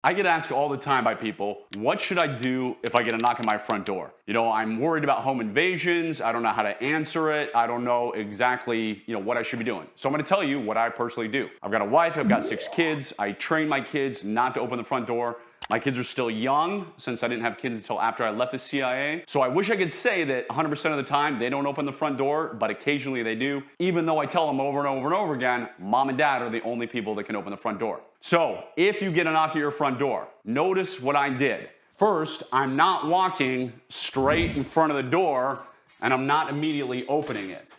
I get asked all the time by people, what should I do if I get a knock at my front door? You know, I'm worried about home invasions. I don't know how to answer it. I don't know exactly, what I should be doing. So I'm gonna tell you what I personally do. I've got a wife, I've got 6 kids. I train my kids not to open the front door. My kids are still young since I didn't have kids until after I left the CIA. So I wish I could say that 100% of the time they don't open the front door, but occasionally they do. Even though I tell them over and over and over again, mom and dad are the only people that can open the front door. So if you get a knock at your front door, notice what I did. First, I'm not walking straight in front of the door and I'm not immediately opening it.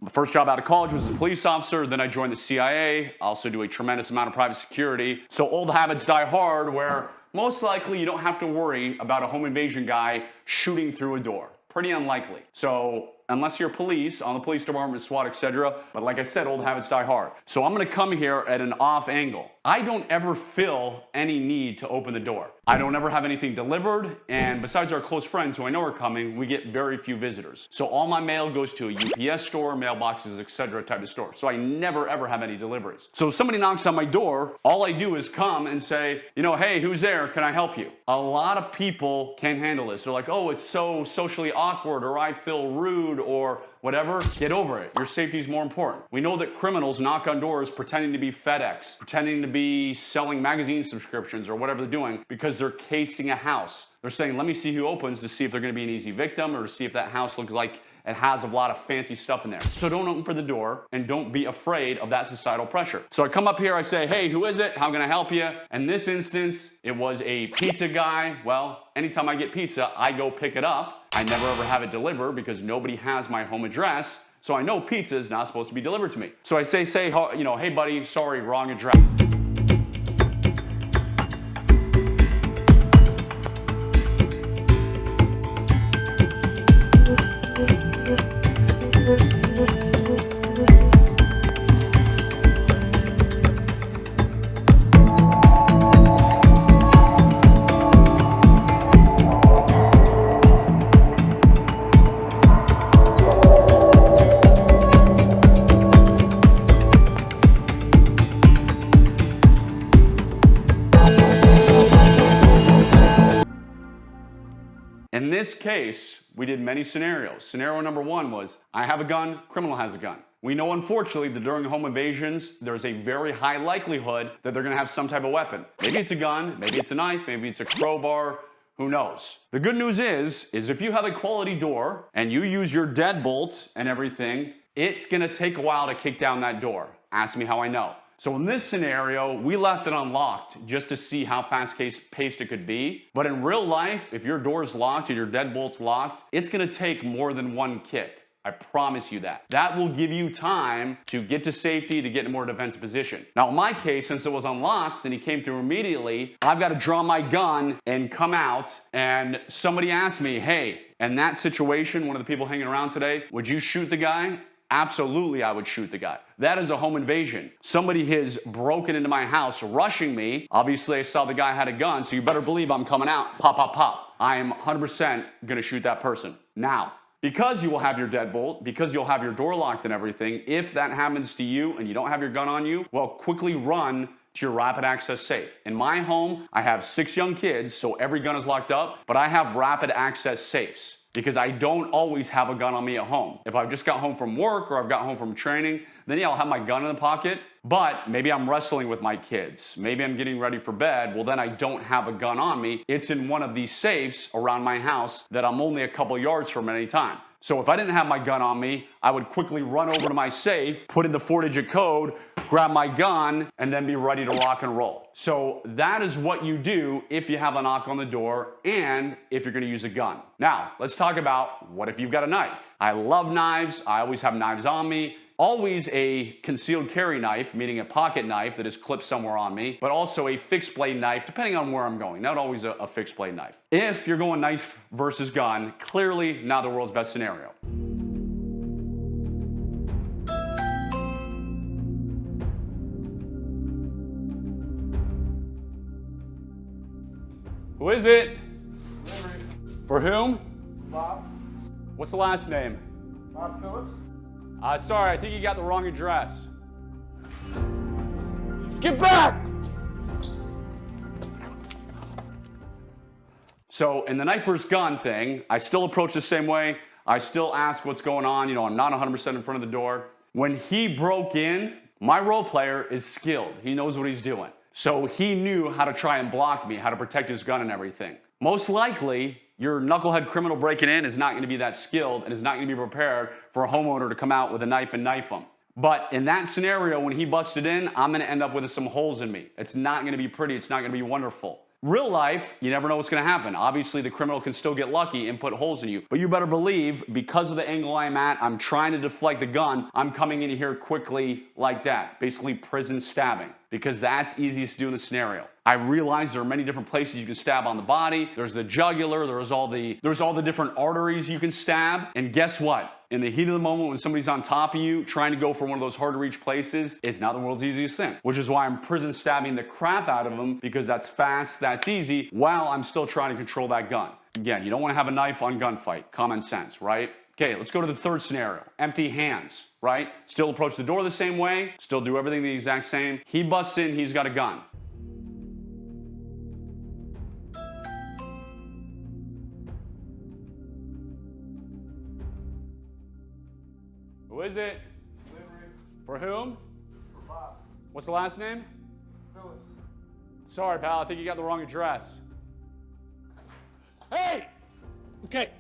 My first job out of college was as a police officer, then I joined the CIA. I also do a tremendous amount of private security. So old habits die hard, where most likely you don't have to worry about a home invasion guy shooting through a door. Pretty unlikely. So unless you're police, on the police department, SWAT, etc. But like I said, old habits die hard. So I'm gonna come here at an off angle. I don't ever feel any need to open the door. I don't ever have anything delivered, and besides our close friends who I know are coming, we get very few visitors. So all my mail goes to a UPS store, mailboxes, etc. type of store. So I never ever have any deliveries. So if somebody knocks on my door, all I do is come and say, hey, who's there? Can I help you? A lot of people can't handle this. They're like, oh, it's so socially awkward, or I feel rude, or whatever. Get over it. Your safety is more important. We know that criminals knock on doors pretending to be FedEx, pretending to be selling magazine subscriptions or whatever they're doing because they're casing a house. They're saying, let me see who opens to see if they're gonna be an easy victim or to see if that house looks like it has a lot of fancy stuff in there. So don't open for the door and don't be afraid of that societal pressure. So I come up here, I say, hey, who is it? How can I help you? In this instance, it was a pizza guy. Well, anytime I get pizza, I go pick it up. I never ever have it delivered because nobody has my home address. So I know pizza is not supposed to be delivered to me. So I say, hey buddy, sorry, wrong address. In this case, we did many scenarios. Scenario number 1 was, I have a gun, criminal has a gun. We know, unfortunately, that during home invasions, there's a very high likelihood that they're gonna have some type of weapon. Maybe it's a gun, maybe it's a knife, maybe it's a crowbar, who knows? The good news is if you have a quality door and you use your deadbolt and everything, it's gonna take a while to kick down that door. Ask me how I know. So in this scenario, we left it unlocked just to see how fast-paced it could be. But in real life, if your door's locked and your deadbolt's locked, it's gonna take more than one kick. I promise you that. That will give you time to get to safety, to get in a more defensive position. Now in my case, since it was unlocked and he came through immediately, I've got to draw my gun and come out, and somebody asked me, hey, in that situation, one of the people hanging around today, would you shoot the guy? Absolutely, I would shoot the guy. That is a home invasion. Somebody has broken into my house, rushing me. Obviously, I saw the guy had a gun, so you better believe I'm coming out. Pop, pop, pop. I am 100% gonna shoot that person. Now, because you will have your deadbolt, because you'll have your door locked and everything, if that happens to you and you don't have your gun on you, well, quickly run to your rapid access safe. In my home, I have 6 young kids, so every gun is locked up, but I have rapid access safes, because I don't always have a gun on me at home. If I've just got home from work or I've got home from training, then yeah, I'll have my gun in the pocket, but maybe I'm wrestling with my kids. Maybe I'm getting ready for bed. Well, then I don't have a gun on me. It's in one of these safes around my house that I'm only a couple yards from at any time. So if I didn't have my gun on me, I would quickly run over to my safe, put in the 4-digit code, grab my gun, and then be ready to rock and roll. So that is what you do if you have a knock on the door and if you're gonna use a gun. Now, let's talk about what if you've got a knife. I love knives. I always have knives on me. Always a concealed carry knife, meaning a pocket knife that is clipped somewhere on me, but also a fixed blade knife, depending on where I'm going. Not always a fixed blade knife. If you're going knife versus gun, clearly not the world's best scenario. Who is it? For whom? Bob. What's the last name? Bob Phillips. Sorry, I think you got the wrong address. Get back! So in the knife versus gun thing, I still approach the same way. I still ask what's going on. You know, I'm not 100% in front of the door. When he broke in, my role player is skilled. He knows what he's doing. So he knew how to try and block me, how to protect his gun and everything. Most likely, your knucklehead criminal breaking in is not going to be that skilled and is not going to be prepared for a homeowner to come out with a knife and knife him. But in that scenario, when he busted in, I'm going to end up with some holes in me. It's not going to be pretty. It's not going to be wonderful. Real life, you never know what's going to happen. Obviously, the criminal can still get lucky and put holes in you. But you better believe, because of the angle I'm at, I'm trying to deflect the gun, I'm coming in here quickly like that. Basically, prison stabbing. Because that's easiest to do in the scenario. I realize there are many different places you can stab on the body. There's the jugular, there's all the different arteries you can stab. And guess what? In the heat of the moment when somebody's on top of you, trying to go for one of those hard to reach places is not the world's easiest thing. Which is why I'm prison stabbing the crap out of them, because that's fast, that's easy, while I'm still trying to control that gun. Again, you don't want to have a knife on gunfight. Common sense, right? Okay, let's go to the third scenario. Empty hands, right? Still approach the door the same way, still do everything the exact same. He busts in, he's got a gun. Who is it? Delivery. For whom? For Bob. What's the last name? Phillips. Sorry, pal, I think you got the wrong address. Hey! Okay.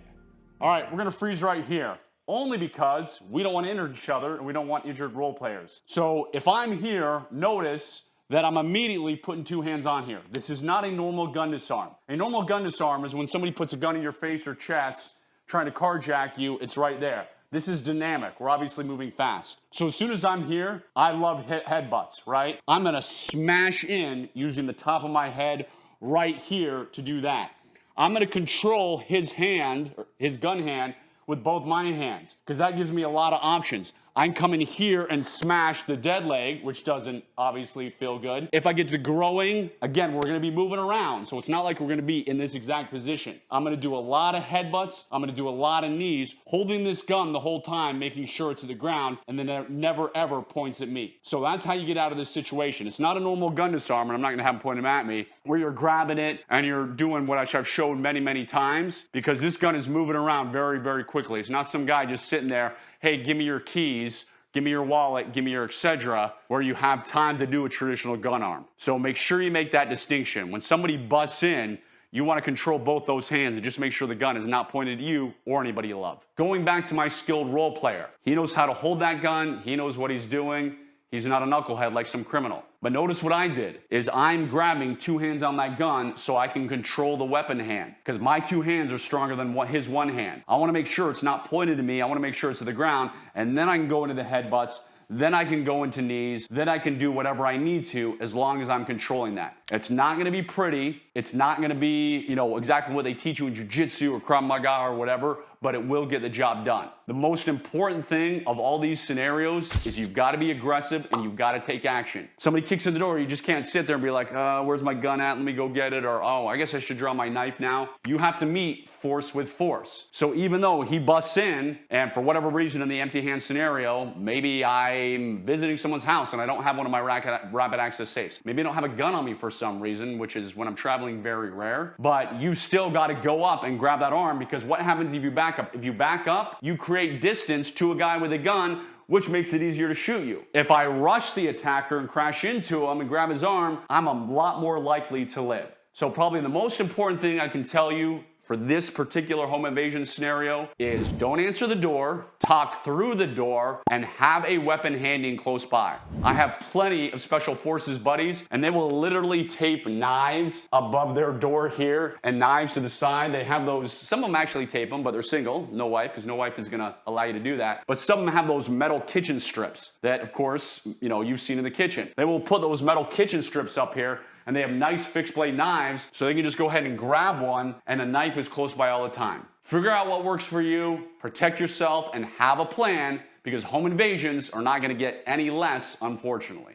All right, we're gonna freeze right here. Only because we don't want to injure each other and we don't want injured role players. So if I'm here, notice that I'm immediately putting two hands on here. This is not a normal gun disarm. A normal gun disarm is when somebody puts a gun in your face or chest trying to carjack you, it's right there. This is dynamic. We're obviously moving fast. So as soon as I'm here, I love headbutts, right? I'm gonna smash in using the top of my head right here to do that. I'm gonna control his hand, his gun hand, with both my hands, because that gives me a lot of options. I can come in here and smash the dead leg, which doesn't obviously feel good. If I get to growing, again, we're gonna be moving around, so it's not like we're gonna be in this exact position. I'm gonna do a lot of headbutts, I'm gonna do a lot of knees, holding this gun the whole time, making sure it's to the ground, and then it never ever points at me. So that's how you get out of this situation. It's not a normal gun disarm, and I'm not gonna have them point them at me, where you're grabbing it and you're doing what I've shown many, many times, because this gun is moving around very, very quickly. It's not some guy just sitting there, hey, give me your keys, give me your wallet, give me your etc., where you have time to do a traditional gun arm. So make sure you make that distinction. When somebody busts in, you want to control both those hands and just make sure the gun is not pointed at you or anybody you love. Going back to my skilled role player, he knows how to hold that gun, he knows what he's doing. He's not a knucklehead like some criminal. But notice what I did is I'm grabbing two hands on that gun so I can control the weapon hand, because my two hands are stronger than his one hand. I want to make sure it's not pointed at me. I want to make sure it's to the ground, and then I can go into the headbutts. Then I can go into knees, then I can do whatever I need to as long as I'm controlling that. It's not gonna be pretty, it's not gonna be, exactly what they teach you in jiu-jitsu or Krav Maga or whatever, but it will get the job done. The most important thing of all these scenarios is you've gotta be aggressive and you've gotta take action. Somebody kicks in the door, you just can't sit there and be like, where's my gun at? Let me go get it. Or, oh, I guess I should draw my knife now. You have to meet force with force. So even though he busts in, and for whatever reason in the empty hand scenario, maybe I'm visiting someone's house and I don't have one of my rapid access safes. Maybe I don't have a gun on me for some reason, which is when I'm traveling very rare, but you still gotta go up and grab that arm, because what happens if you back up? If you back up, you create distance to a guy with a gun, which makes it easier to shoot you. If I rush the attacker and crash into him and grab his arm, I'm a lot more likely to live. So probably the most important thing I can tell you for this particular home invasion scenario is don't answer the door, talk through the door, and have a weapon handy close by. I have plenty of special forces buddies, and they will literally tape knives above their door here and knives to the side. They have those, some of them actually tape them, but they're single, no wife, because no wife is gonna allow you to do that. But some of them have those metal kitchen strips that, of course, you've seen in the kitchen. They will put those metal kitchen strips up here, and they have nice fixed blade knives, so they can just go ahead and grab one, and a knife is close by all the time. Figure out what works for you, protect yourself, and have a plan, because home invasions are not gonna get any less, unfortunately.